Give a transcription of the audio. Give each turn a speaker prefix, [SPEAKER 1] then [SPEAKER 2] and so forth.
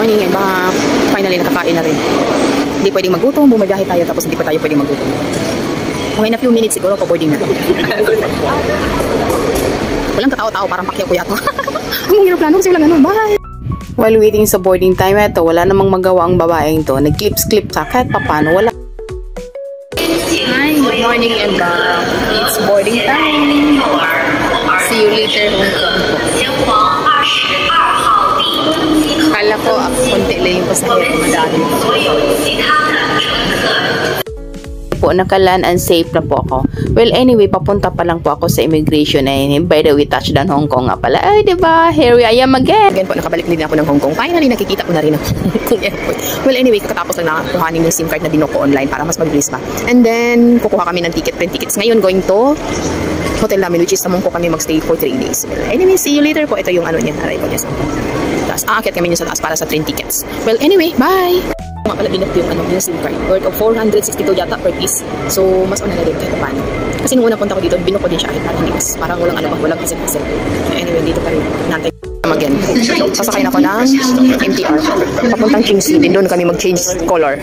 [SPEAKER 1] morning and finally nakakain na rin. Hindi pwedeng magutom, bumabiyahe tayo tapos hindi pa tayo pwedeng magutom. Okay, na few minutes siguro, pa-boarding na. Walang katao-tao, parang pakyaw-kuya to. Ang hirap plano kasi walang ano, bye! While waiting sa boarding time, eto, wala namang magawa ang babaeng to. Nag-clips-clip sa kahit papano, wala. Hi, good morning and it's boarding time. See you later, Hong Kong. Kala ko, konti lang yung pasahero madami. Po, nakalan and safe na po ako. Well, anyway, papunta pa lang po ako sa immigration and by the way, touchdown Hong Kong nga pala. Ay, diba? Here I am again. Again po, nakabalik din ako ng Hong Kong. Finally, nakikita ko na rin ang airport. Well, anyway, kakatapos lang nakakuhanin yung SIM card na dinoko online para mas mabilis pa. And then, kukuha kami ng print tickets. Ngayon, going to hotel namin, which is sa Mongko kami magstay for 3 days. Well, anyway, see you later po. Ito yung ano niya, arrival niya sa taas. Aakyat kami niya sa taas para sa train tickets. Well, anyway, bye! Nga pala binok yung yung SIM card worth of 462 yata per piece. So, mas una na din kahit paano. Kasi nung una punta ko dito, binok ko din siya kahit parang hindi. Parang walang ano pa, walang kasi. Anyway, dito pa rin. Nantay again. Sasakay na ko ng MTR. Papuntang Kingsley. Din doon kami mag-change color.